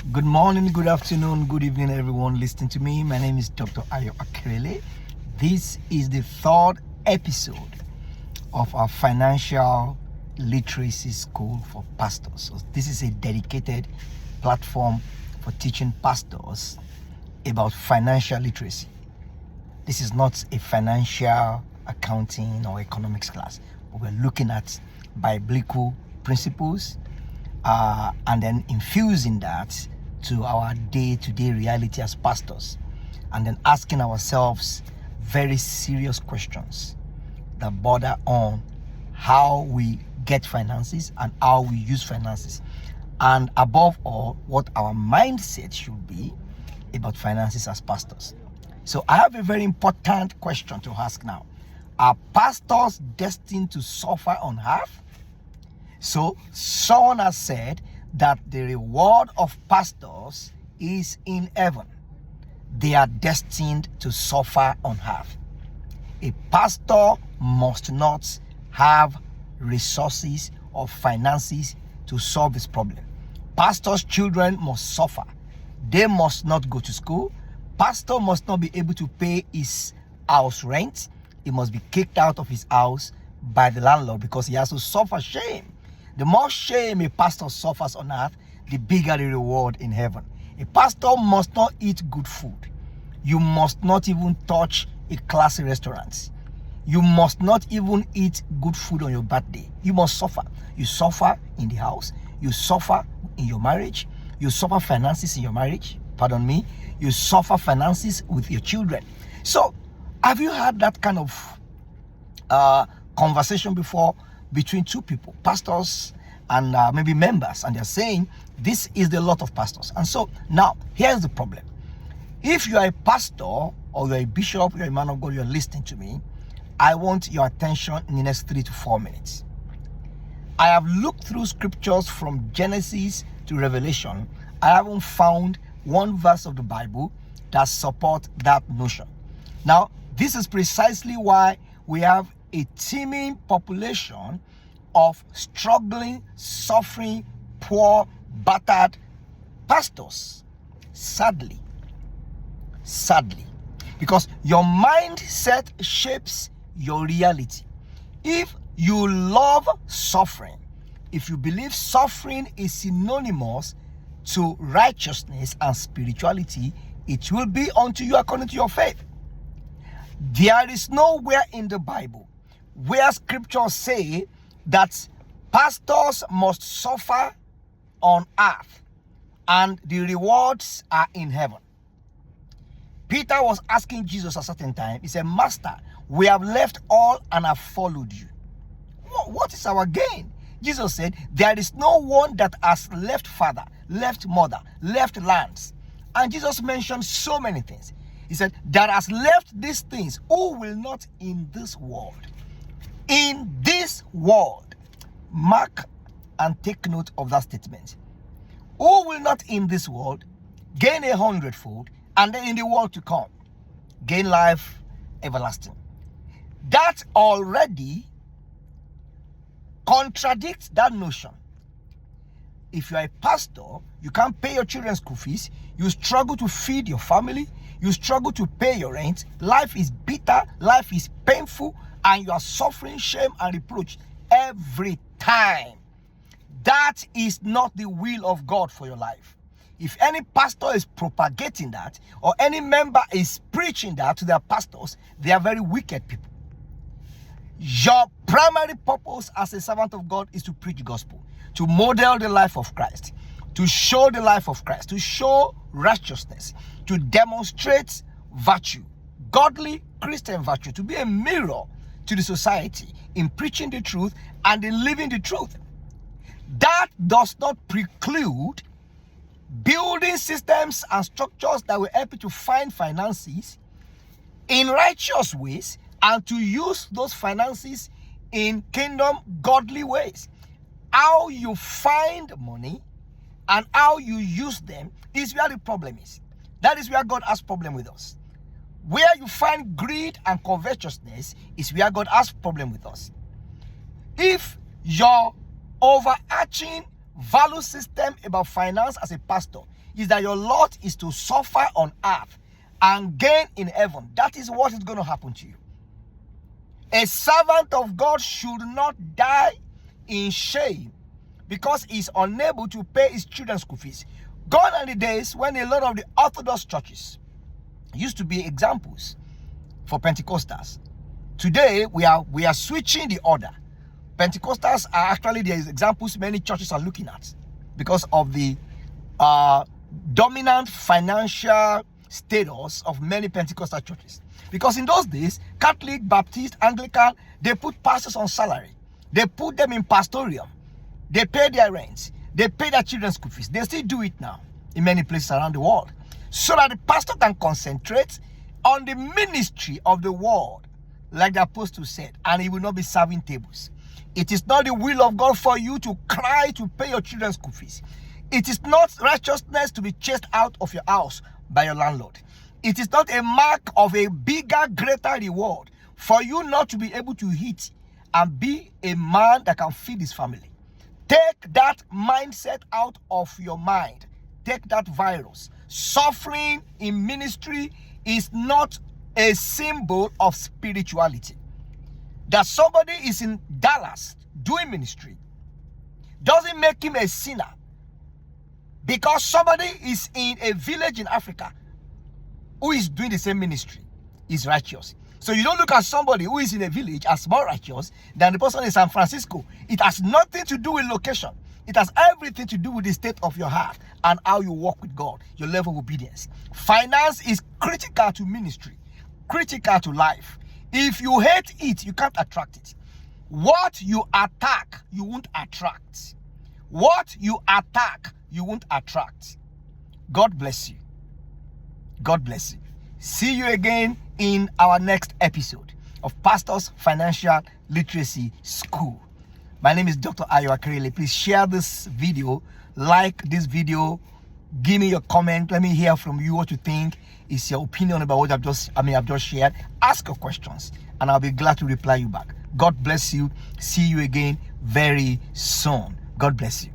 Good morning, good afternoon, good evening, everyone listening to me. My name is Dr. Ayo Akerele. This is the third episode of our financial literacy school for pastors. So this is a dedicated platform for teaching pastors about financial literacy. This is not a financial accounting or economics class, but we're looking at biblical principles and then infusing that to our day-to-day reality as pastors, and then asking ourselves very serious questions that border on how we get finances and how we use finances, and above all, what our mindset should be about finances as pastors. So I have a very important question to ask now. Are pastors destined to suffer on earth? So someone has said that the reward of pastors is in heaven. They are destined to suffer on earth. A pastor must not have resources or finances to solve this problem. Pastors' children must suffer. They must not go to school. Pastor must not be able to pay his house rent. He must be kicked out of his house by the landlord because he has to suffer shame. The more shame a pastor suffers on earth, the bigger the reward in heaven. A pastor must not eat good food. You must not even touch a classy restaurant. You must not even eat good food on your birthday. You must suffer. You suffer in the house. You suffer in your marriage. You suffer finances in your marriage. Pardon me. You suffer finances with your children. So, have you had that kind of conversation before between two people, pastors and maybe members, and they're saying this is the lot of pastors? And so now here's the problem. If you are a pastor or you're a bishop, you're a man of God, you're listening to me, I want your attention in the next 3 to 4 minutes. I have looked through scriptures from Genesis to Revelation. I haven't found one verse of the Bible that supports that notion. Now, this is precisely why we have a teeming population of struggling, suffering, poor, battered pastors. Sadly. Because your mindset shapes your reality. If you love suffering, if you believe suffering is synonymous to righteousness and spirituality, it will be unto you according to your faith. There is nowhere in the Bible where scriptures say that pastors must suffer on earth and the rewards are in heaven. Peter was asking Jesus at a certain time, he said, Master, we have left all and have followed you. What is our gain? Jesus said, there is no one that has left father, left mother, left lands. And Jesus mentioned so many things. He said, that has left these things, who will not in this world. In this world. Mark and take note of that statement. Who will not in this world gain 100-fold, and then in the world to come gain life everlasting. That already contradicts that notion. If you are a pastor, you can't pay your children's school fees, you struggle to feed your family, you struggle to pay your rent, life is bitter, life is painful, and you are suffering shame and reproach every time. That is not the will of God for your life. If any pastor is propagating that, or any member is preaching that to their pastors, they are very wicked people. Your primary purpose as a servant of God is to preach gospel, to model the life of Christ, to show the life of Christ, to show righteousness, to demonstrate virtue, godly Christian virtue, to be a mirror to the society in preaching the truth and in living the truth. That does not preclude building systems and structures that will help you to find finances in righteous ways and to use those finances in kingdom godly ways. How you find money and how you use them is where the problem is. That is where God has problem with us. Where you find greed and covetousness is where God has problem with us. If your overarching value system about finance as a pastor is that your lot is to suffer on earth and gain in heaven. That is what is going to happen to you. A servant of God should not die in shame because he is unable to pay his children's school fees. Gone are the days when a lot of the Orthodox churches used to be examples for Pentecostals. Today, we are switching the order. Pentecostals are actually the examples many churches are looking at because of the dominant financial status of many Pentecostal churches. Because in those days, Catholic, Baptist, Anglican, they put pastors on salary. They put them in pastorium. They pay their rents. They pay their children's school fees. They still do it now in many places around the world, so that the pastor can concentrate on the ministry of the word, like the apostle said, and he will not be serving tables. It is not the will of God for you to cry to pay your children's school fees. It is not righteousness to be chased out of your house by your landlord. It is not a mark of a bigger, greater reward for you not to be able to eat and be a man that can feed his family. Take that mindset out of your mind. Take that virus. Suffering in ministry is not a symbol of spirituality. That somebody is in Dallas doing ministry doesn't make him a sinner. Because somebody is in a village in Africa who is doing the same ministry is righteous. So you don't look at somebody who is in a village as more righteous than the person in San Francisco. It has nothing to do with location. It has everything to do with the state of your heart and how you walk with God, your level of obedience. Finance is critical to ministry, critical to life. If you hate it, you can't attract it. What you attack, you won't attract. What you attack, you won't attract. God bless you. God bless you. See you again in our next episode of Pastor's Financial Literacy School. My name is Dr. Ayo Akerele. Please share this video, like this video, give me your comment. Let me hear from you what you think is your opinion about what I've just shared. Ask your questions and I'll be glad to reply you back. God bless you. See you again very soon. God bless you.